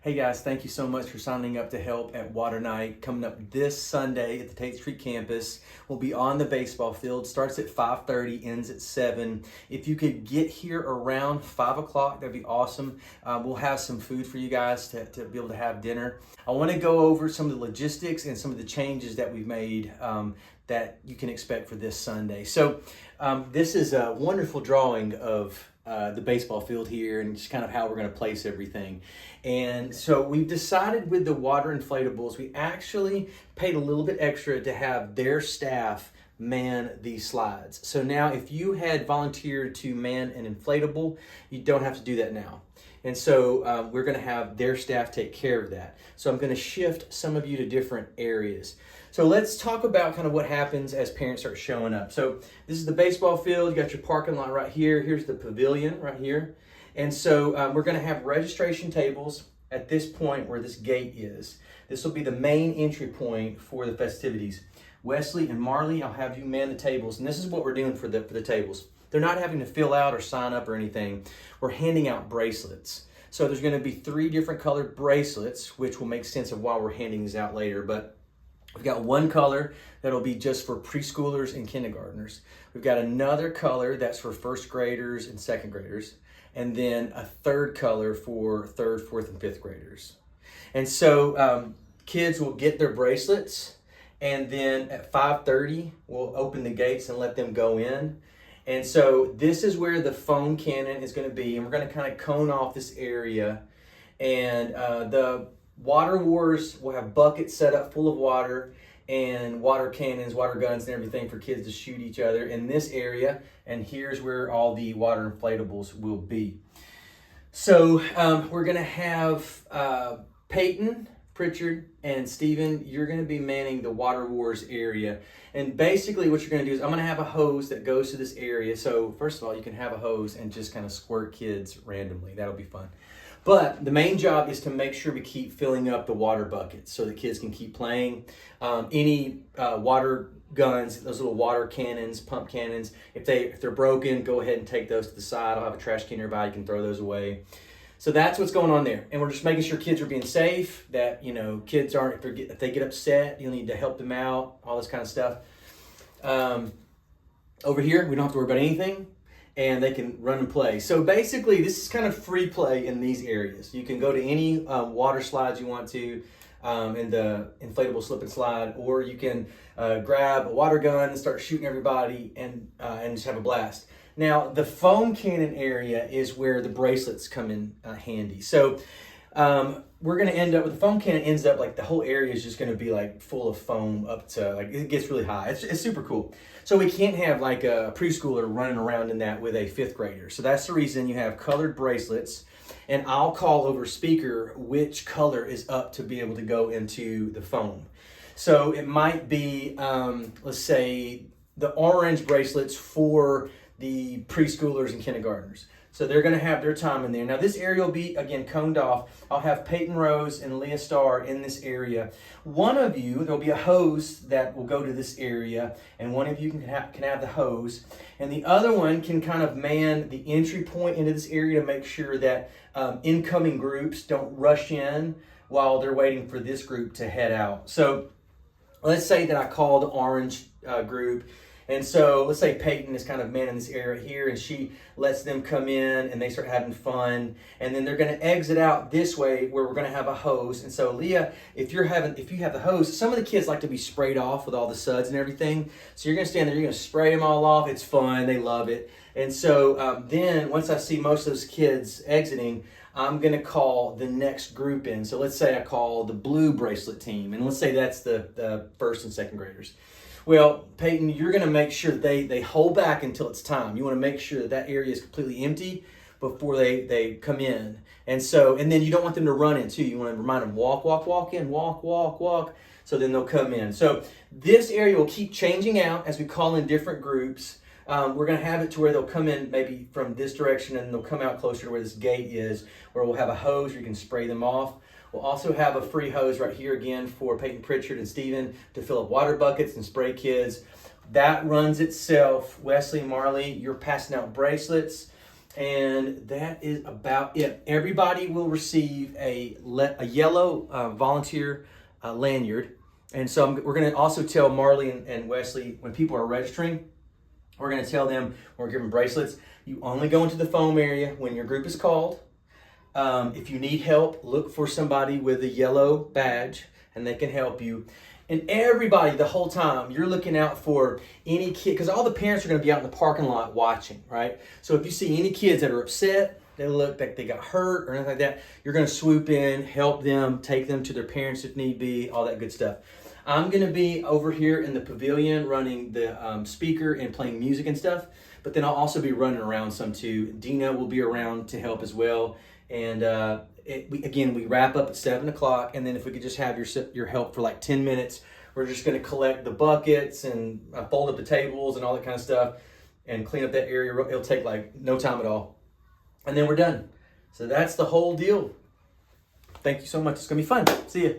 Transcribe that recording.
Hey guys, thank you so much for signing up to help at Water Night coming up this Sunday at the Tate Street campus. We'll be on the baseball field. Starts at 5:30, ends at 7. If you could get here around 5 o'clock, that'd be awesome. We'll have some food for you guys to be able to have dinner. I want to go over some of the logistics and some of the changes that we've made that you can expect for this Sunday. So this is a wonderful drawing of the baseball field here and just kind of how we're going to place everything. And so we've decided with the water inflatables, we actually paid a little bit extra to have their staff man these slides. So now if you had volunteered to man an inflatable, you don't have to do that now. And so we're going to have their staff take care of that. So I'm going to shift some of you to different areas. So let's talk about kind of what happens as parents start showing up. So this is the baseball field. You got your parking lot right here. Here's the pavilion right here. And so we're going to have registration tables at this point where this gate is. This will be the main entry point for the festivities. Wesley and Marley, I'll have you man the tables. And this is what we're doing for the tables. They're not having to fill out or sign up or anything. We're handing out bracelets. So there's going to be 3 different colored bracelets, which will make sense of why we're handing these out later. But we've got one color that'll be just for preschoolers and kindergartners. We've got another color that's for first graders and second graders. And then a third color for third, fourth, and fifth graders. And so kids will get their bracelets, and then at 5:30, we'll open the gates and let them go in. And so this is where the foam cannon is going to be, and we're going to kind of cone off this area. And the Water Wars will have buckets set up full of water and water cannons, water guns, and everything for kids to shoot each other in this area. And here's where all the water inflatables will be. So we're going to have Peyton, Pritchard, and Steven. You're going to be manning the Water Wars area. And basically what you're going to do is I'm going to have a hose that goes to this area. So first of all, you can have a hose and just kind of squirt kids randomly. That'll be fun. But the main job is to make sure we keep filling up the water buckets so the kids can keep playing. Any water guns, those little water cannons, pump cannons, if they're broken, go ahead and take those to the side. I'll have a trash can nearby. You can throw those away. So that's what's going on there. And we're just making sure kids are being safe, that, kids aren't, if they get upset, you'll need to help them out, all this kind of stuff. Over here, we don't have to worry about anything, and they can run and play. So basically, this is kind of free play in these areas. You can go to any water slides you want to in the inflatable slip and slide, or you can grab a water gun and start shooting everybody and just have a blast. Now, the foam cannon area is where the bracelets come in handy. So we're going to end up with the foam cannon ends up like the whole area is just going to be like full of foam up to like it gets really high. It's super cool. So we can't have like a preschooler running around in that with a fifth grader. So that's the reason you have colored bracelets. And I'll call over speaker which color is up to be able to go into the foam. So it might be, let's say, the orange bracelets for the preschoolers and kindergartners. So they're going to have their time in there. Now this area will be, again, coned off. I'll have Peyton Rose and Leah Starr in this area. One of you, there'll be a hose that will go to this area, and one of you can have the hose. And the other one can kind of man the entry point into this area to make sure that incoming groups don't rush in while they're waiting for this group to head out. So let's say that I call the orange group. And so let's say Peyton is kind of manning this area here, and she lets them come in and they start having fun. And then they're going to exit out this way where we're going to have a hose. And so Leah, if you have the hose, some of the kids like to be sprayed off with all the suds and everything. So you're going to stand there, you're going to spray them all off. It's fun. They love it. And so then once I see most of those kids exiting, I'm going to call the next group in. So let's say I call the blue bracelet team. And let's say that's the first and second graders. Well, Peyton, you're going to make sure that they hold back until it's time. You want to make sure that area is completely empty before they come in. And then you don't want them to run in too. You want to remind them, walk in, walk. So then they'll come in. So this area will keep changing out as we call in different groups. We're going to have it to where they'll come in maybe from this direction and they'll come out closer to where this gate is, where we'll have a hose where you can spray them off. We'll also have a free hose right here again for Peyton Pritchard and Steven to fill up water buckets and spray kids. That runs itself. Wesley and Marley, you're passing out bracelets. And that is about it. Everybody will receive a yellow volunteer lanyard. And so we're going to also tell Marley and Wesley, when people are registering, we're going to tell them, we're giving bracelets, you only go into the foam area when your group is called. If you need help, look for somebody with a yellow badge and they can help you. And everybody, the whole time, you're looking out for any kid, because all the parents are going to be out in the parking lot watching, right? So if you see any kids that are upset, they look like they got hurt or anything like that, you're going to swoop in, help them, take them to their parents if need be, all that good stuff. I'm going to be over here in the pavilion running the speaker and playing music and stuff, but then I'll also be running around some too. Dina will be around to help as well. And we wrap up at 7 o'clock, and then if we could just have your help for like 10 minutes, we're just going to collect the buckets and fold up the tables and all that kind of stuff and clean up that area. It'll take like no time at all. And then we're done. So that's the whole deal. Thank you so much. It's going to be fun. See ya.